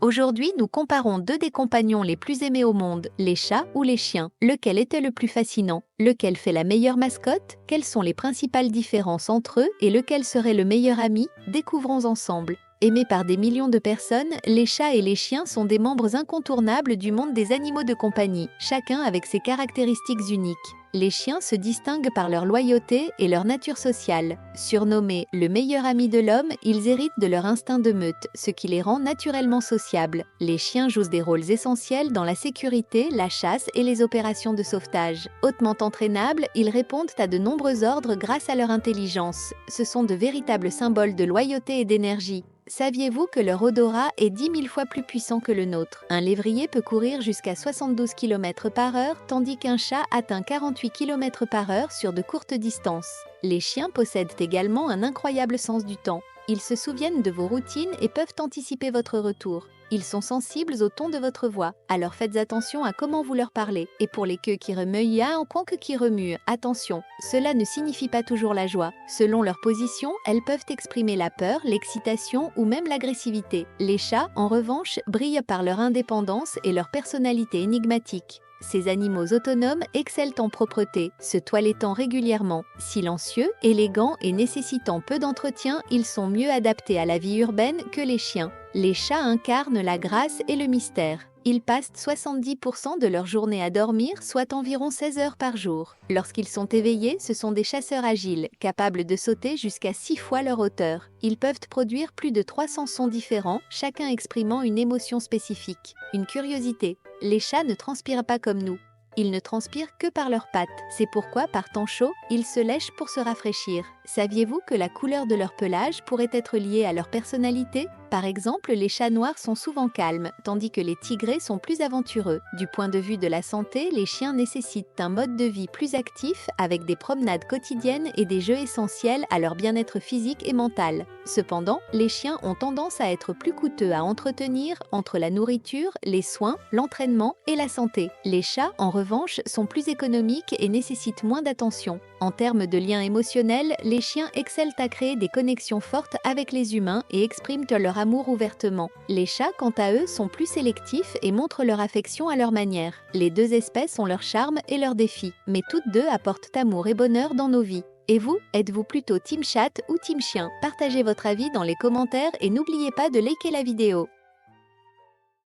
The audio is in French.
Aujourd'hui, nous comparons deux des compagnons les plus aimés au monde, les chats ou les chiens. Lequel était le plus fascinant? Lequel fait la meilleure mascotte? Quelles sont les principales différences entre eux et lequel serait le meilleur ami? Découvrons ensemble. Aimés par des millions de personnes, les chats et les chiens sont des membres incontournables du monde des animaux de compagnie, chacun avec ses caractéristiques uniques. Les chiens se distinguent par leur loyauté et leur nature sociale. Surnommés le meilleur ami de l'homme, ils héritent de leur instinct de meute, ce qui les rend naturellement sociables. Les chiens jouent des rôles essentiels dans la sécurité, la chasse et les opérations de sauvetage. Hautement entraînables, ils répondent à de nombreux ordres grâce à leur intelligence. Ce sont de véritables symboles de loyauté et d'énergie. Saviez-vous que leur odorat est 10 000 fois plus puissant que le nôtre? Un lévrier peut courir jusqu'à 72 km/h, tandis qu'un chat atteint 48 km/h sur de courtes distances. Les chiens possèdent également un incroyable sens du temps. Ils se souviennent de vos routines et peuvent anticiper votre retour. Ils sont sensibles au ton de votre voix, alors faites attention à comment vous leur parlez. Et pour les queues qui remuent, en conque qui remue, attention, cela ne signifie pas toujours la joie. Selon leur position, elles peuvent exprimer la peur, l'excitation ou même l'agressivité. Les chats, en revanche, brillent par leur indépendance et leur personnalité énigmatique. Ces animaux autonomes excellent en propreté, se toilettant régulièrement. Silencieux, élégants et nécessitant peu d'entretien, ils sont mieux adaptés à la vie urbaine que les chiens. Les chats incarnent la grâce et le mystère. Ils passent 70% de leur journée à dormir, soit environ 16 heures par jour. Lorsqu'ils sont éveillés, ce sont des chasseurs agiles, capables de sauter jusqu'à 6 fois leur hauteur. Ils peuvent produire plus de 300 sons différents, chacun exprimant une émotion spécifique. Une curiosité, les chats ne transpirent pas comme nous. Ils ne transpirent que par leurs pattes. C'est pourquoi, par temps chaud, ils se lèchent pour se rafraîchir. Saviez-vous que la couleur de leur pelage pourrait être liée à leur personnalité? Par exemple, les chats noirs sont souvent calmes, tandis que les tigrés sont plus aventureux. Du point de vue de la santé, les chiens nécessitent un mode de vie plus actif, avec des promenades quotidiennes et des jeux essentiels à leur bien-être physique et mental. Cependant, les chiens ont tendance à être plus coûteux à entretenir entre la nourriture, les soins, l'entraînement et la santé. Les chats, en revanche, sont plus économiques et nécessitent moins d'attention. En termes de liens émotionnels, les chiens excellent à créer des connexions fortes avec les humains et expriment leur amour ouvertement. Les chats, quant à eux, sont plus sélectifs et montrent leur affection à leur manière. Les deux espèces ont leur charme et leurs défis, mais toutes deux apportent amour et bonheur dans nos vies. Et vous, êtes-vous plutôt team chat ou team chien? Partagez votre avis dans les commentaires et n'oubliez pas de liker la vidéo.